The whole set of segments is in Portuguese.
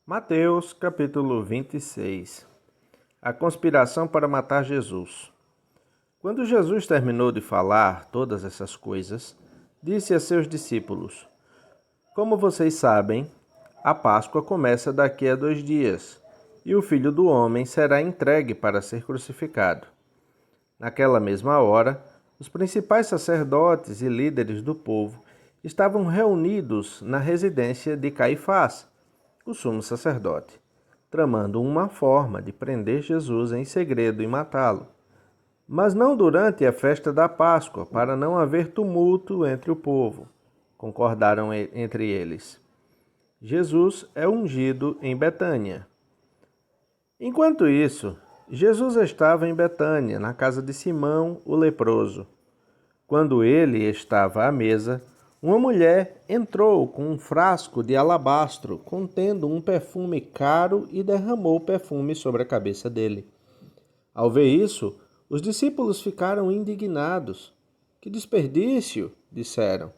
Mateus capítulo 26. A conspiração para matar Jesus. Quando Jesus terminou de falar todas essas coisas, disse a seus discípulos: Como vocês sabem, a Páscoa começa daqui a 2 dias, e o Filho do Homem será entregue para ser crucificado. Naquela mesma hora, os principais sacerdotes e líderes do povo estavam reunidos na residência de Caifás, o sumo sacerdote, tramando uma forma de prender Jesus em segredo e matá-lo. Mas não durante a festa da Páscoa, para não haver tumulto entre o povo, concordaram entre eles. Jesus é ungido em Betânia. Enquanto isso, Jesus estava em Betânia, na casa de Simão, o leproso. Quando ele estava à mesa, uma mulher entrou com um frasco de alabastro contendo um perfume caro e derramou o perfume sobre a cabeça dele. Ao ver isso, os discípulos ficaram indignados. Que desperdício, disseram.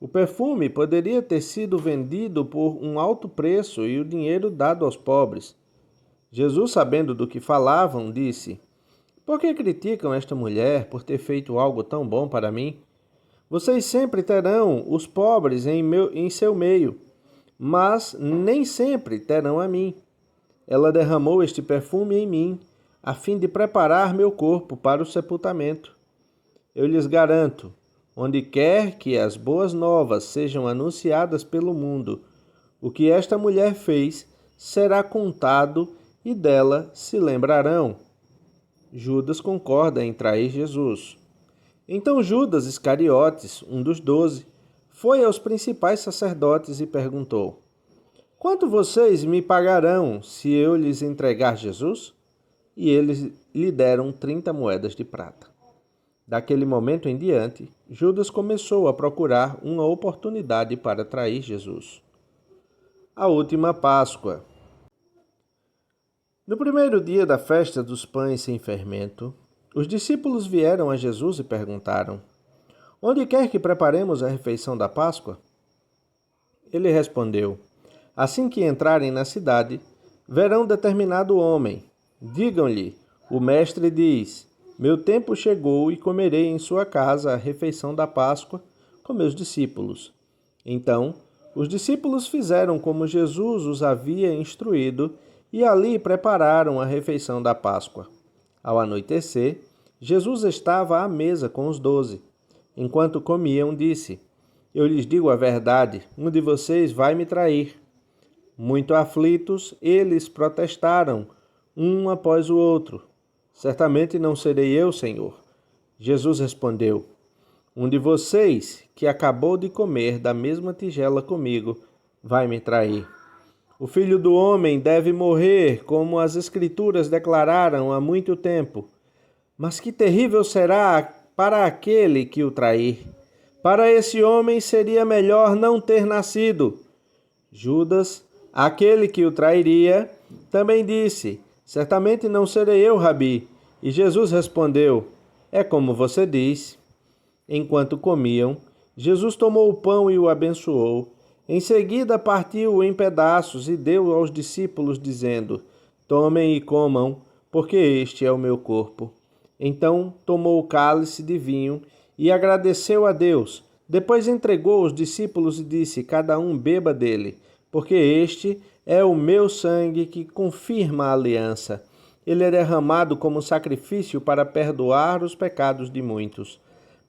O perfume poderia ter sido vendido por um alto preço e o dinheiro dado aos pobres. Jesus, sabendo do que falavam, disse: Por que criticam esta mulher por ter feito algo tão bom para mim? Vocês sempre terão os pobres em seu meio, mas nem sempre terão a mim. Ela derramou este perfume em mim, a fim de preparar meu corpo para o sepultamento. Eu lhes garanto, onde quer que as boas novas sejam anunciadas pelo mundo, o que esta mulher fez será contado e dela se lembrarão. Judas concorda em trair Jesus. Então Judas Iscariotes, um dos 12, foi aos principais sacerdotes e perguntou: Quanto vocês me pagarão se eu lhes entregar Jesus? E eles lhe deram 30 moedas de prata. Daquele momento em diante, Judas começou a procurar uma oportunidade para trair Jesus. A última Páscoa. No primeiro dia da festa dos pães sem fermento, os discípulos vieram a Jesus e perguntaram: Onde quer que preparemos a refeição da Páscoa? Ele respondeu: Assim que entrarem na cidade, verão determinado homem. Digam-lhe: O mestre diz: Meu tempo chegou e comerei em sua casa a refeição da Páscoa com meus discípulos. Então, os discípulos fizeram como Jesus os havia instruído e ali prepararam a refeição da Páscoa. Ao anoitecer, Jesus estava à mesa com os 12. Enquanto comiam, disse: Eu lhes digo a verdade, um de vocês vai me trair. Muito aflitos, eles protestaram, um após o outro: Certamente não serei eu, Senhor. Jesus respondeu: Um de vocês, que acabou de comer da mesma tigela comigo, vai me trair. O Filho do Homem deve morrer, como as Escrituras declararam há muito tempo. Mas que terrível será para aquele que o trair. Para esse homem seria melhor não ter nascido. Judas, aquele que o trairia, também disse: Certamente não serei eu, Rabi. E Jesus respondeu: É como você diz. Enquanto comiam, Jesus tomou o pão e o abençoou. Em seguida partiu-o em pedaços e deu aos discípulos, dizendo: Tomem e comam, porque este é o meu corpo. Então tomou o cálice de vinho e agradeceu a Deus. Depois entregou aos discípulos e disse: Cada um beba dele, porque este é o meu sangue que confirma a aliança. Ele é derramado como sacrifício para perdoar os pecados de muitos.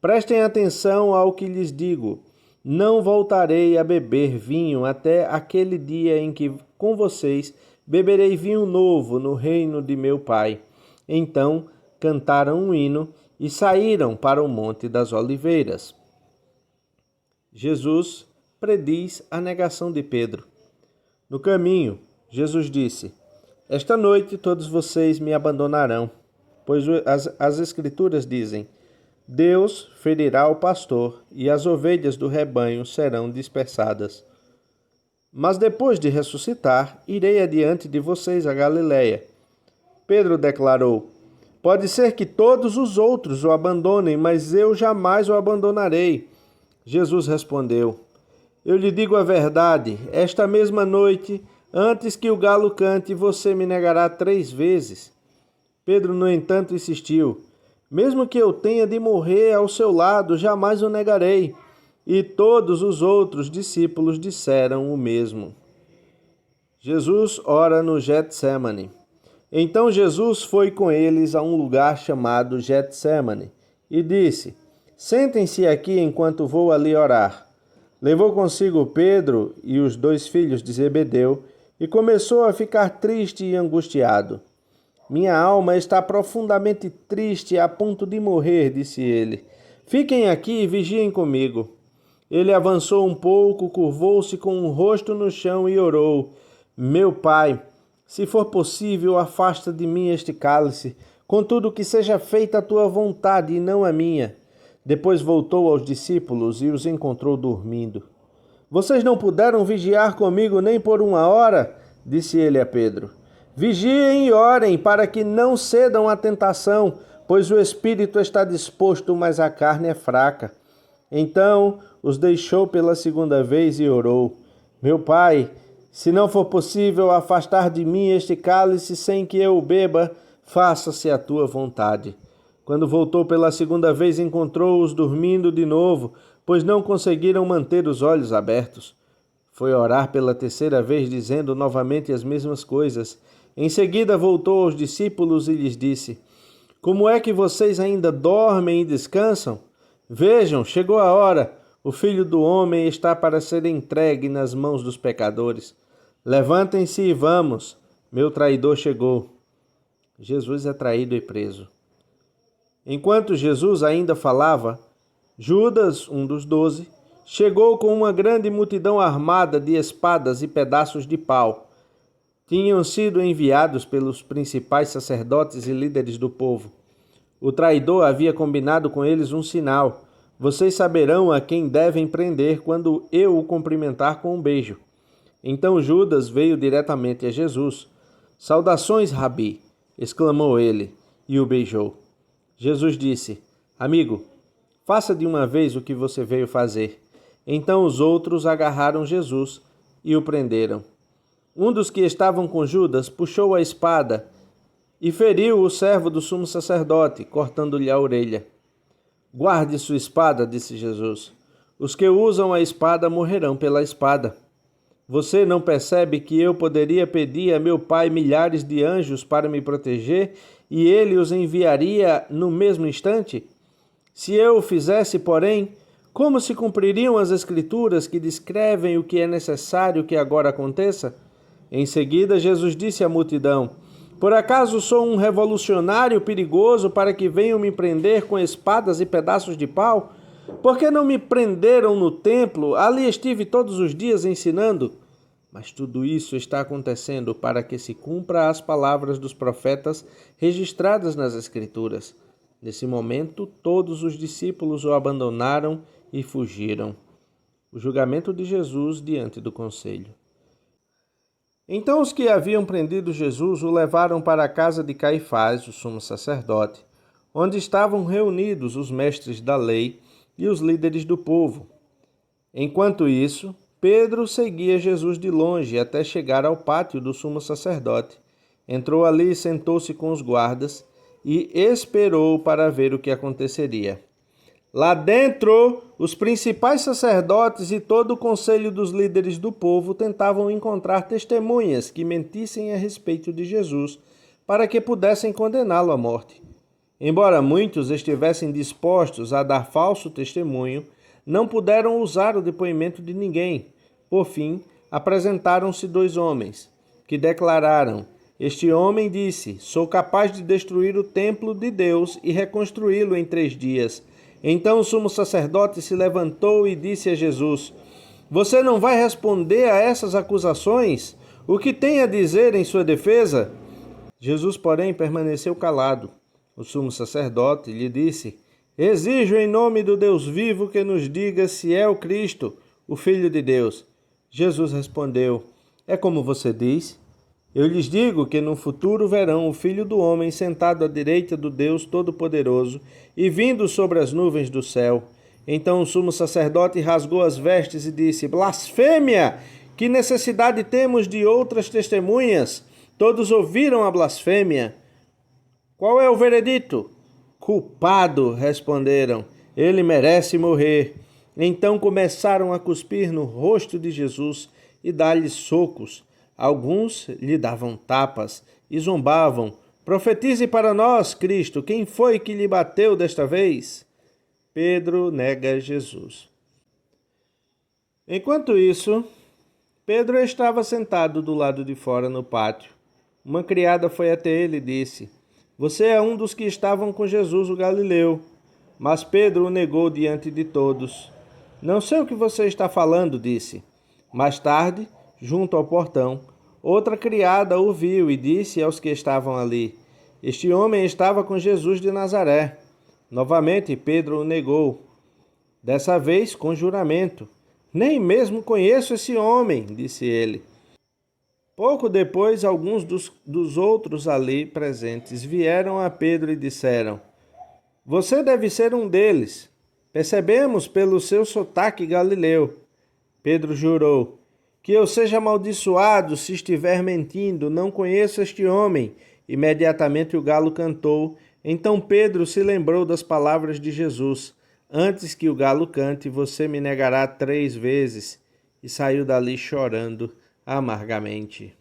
Prestem atenção ao que lhes digo. Não voltarei a beber vinho até aquele dia em que com vocês beberei vinho novo no reino de meu Pai. Então cantaram um hino e saíram para o Monte das Oliveiras. Jesus prediz a negação de Pedro. No caminho, Jesus disse: Esta noite todos vocês me abandonarão, pois as Escrituras dizem: Deus ferirá o pastor e as ovelhas do rebanho serão dispersadas. Mas depois de ressuscitar, irei adiante de vocês a Galiléia. Pedro declarou: Pode ser que todos os outros o abandonem, mas eu jamais o abandonarei. Jesus respondeu: Eu lhe digo a verdade, esta mesma noite, Antes que o galo cante, você me negará 3 vezes. Pedro, no entanto, insistiu: mesmo que eu tenha de morrer ao seu lado, jamais o negarei. E todos os outros discípulos disseram o mesmo. Jesus ora no Getsemane. Então Jesus foi com eles a um lugar chamado Getsemane e disse: sentem-se aqui enquanto vou ali orar. Levou consigo Pedro e os 2 filhos de Zebedeu e começou a ficar triste e angustiado. Minha alma está profundamente triste a ponto de morrer, disse ele. Fiquem aqui e vigiem comigo. Ele avançou um pouco, curvou-se com o rosto no chão e orou: meu Pai, se for possível, afasta de mim este cálice, contudo que seja feita a tua vontade e não a minha. Depois voltou aos discípulos e os encontrou dormindo. Vocês não puderam vigiar comigo nem por 1 hora? Disse ele a Pedro. Vigiem e orem para que não cedam à tentação, pois o espírito está disposto, mas a carne é fraca. Então os deixou pela 2ª vez e orou: meu Pai, se não for possível afastar de mim este cálice sem que eu o beba, faça-se a tua vontade. Quando voltou pela 2ª vez, encontrou-os dormindo de novo, pois não conseguiram manter os olhos abertos. Foi orar pela 3ª vez, dizendo novamente as mesmas coisas. Em seguida voltou aos discípulos e lhes disse: como é que vocês ainda dormem e descansam? Vejam, chegou a hora. O Filho do Homem está para ser entregue nas mãos dos pecadores. Levantem-se e vamos. Meu traidor chegou. Jesus é traído e preso. Enquanto Jesus ainda falava, Judas, um dos 12, chegou com uma grande multidão armada de espadas e pedaços de pau. Tinham sido enviados pelos principais sacerdotes e líderes do povo. O traidor havia combinado com eles um sinal: vocês saberão a quem devem prender quando eu o cumprimentar com um beijo. Então Judas veio diretamente a Jesus. Saudações, Rabi! Exclamou ele, e o beijou. Jesus disse: amigo, faça de uma vez o que você veio fazer. Então os outros agarraram Jesus e o prenderam. Um dos que estavam com Judas puxou a espada e feriu o servo do sumo sacerdote, cortando-lhe a orelha. Guarde sua espada, disse Jesus. Os que usam a espada morrerão pela espada. Você não percebe que eu poderia pedir a meu Pai milhares de anjos para me proteger e ele os enviaria no mesmo instante? Se eu o fizesse, porém, como se cumpririam as Escrituras que descrevem o que é necessário que agora aconteça? Em seguida, Jesus disse à multidão: por acaso sou um revolucionário perigoso para que venham me prender com espadas e pedaços de pau? Por que não me prenderam no templo? Ali estive todos os dias ensinando. Mas tudo isso está acontecendo para que se cumpra as palavras dos profetas registradas nas Escrituras. Nesse momento, todos os discípulos o abandonaram e fugiram. O julgamento de Jesus diante do conselho. Então os que haviam prendido Jesus o levaram para a casa de Caifás, o sumo sacerdote, onde estavam reunidos os mestres da lei e os líderes do povo. Enquanto isso, Pedro seguia Jesus de longe até chegar ao pátio do sumo sacerdote. Entrou ali e sentou-se com os guardas e esperou para ver o que aconteceria. Lá dentro, os principais sacerdotes e todo o conselho dos líderes do povo tentavam encontrar testemunhas que mentissem a respeito de Jesus, para que pudessem condená-lo à morte. Embora muitos estivessem dispostos a dar falso testemunho, não puderam usar o depoimento de ninguém. Por fim, apresentaram-se 2 homens, que declararam: este homem disse: sou capaz de destruir o templo de Deus e reconstruí-lo em 3 dias. Então o sumo sacerdote se levantou e disse a Jesus: você não vai responder a essas acusações? O que tem a dizer em sua defesa? Jesus, porém, permaneceu calado. O sumo sacerdote lhe disse: exijo em nome do Deus vivo que nos diga se é o Cristo, o Filho de Deus. Jesus respondeu: é como você diz. Eu lhes digo que no futuro verão o Filho do Homem sentado à direita do Deus Todo-Poderoso e vindo sobre as nuvens do céu. Então o sumo sacerdote rasgou as vestes e disse: blasfêmia! Que necessidade temos de outras testemunhas? Todos ouviram a blasfêmia. Qual é o veredito? Culpado, responderam. Ele merece morrer. Então começaram a cuspir no rosto de Jesus e dar-lhe socos. Alguns lhe davam tapas e zombavam. Profetize para nós, Cristo, quem foi que lhe bateu desta vez? Pedro nega Jesus. Enquanto isso, Pedro estava sentado do lado de fora no pátio. Uma criada foi até ele e disse: Você é um dos que estavam com Jesus o Galileu. Mas Pedro o negou diante de todos. Não sei o que você está falando, disse. Mais tarde, junto ao portão, outra criada o viu e disse aos que estavam ali: Este homem estava com Jesus de Nazaré. Novamente Pedro o negou, dessa vez com juramento. Nem mesmo conheço esse homem, disse ele. Pouco depois, alguns dos outros ali presentes vieram a Pedro e disseram: Você deve ser um deles. Percebemos pelo seu sotaque galileu. Pedro jurou: Que eu seja amaldiçoado se estiver mentindo, não conheço este homem. Imediatamente o galo cantou. Então Pedro se lembrou das palavras de Jesus: Antes que o galo cante, você me negará 3 vezes. E saiu dali chorando amargamente.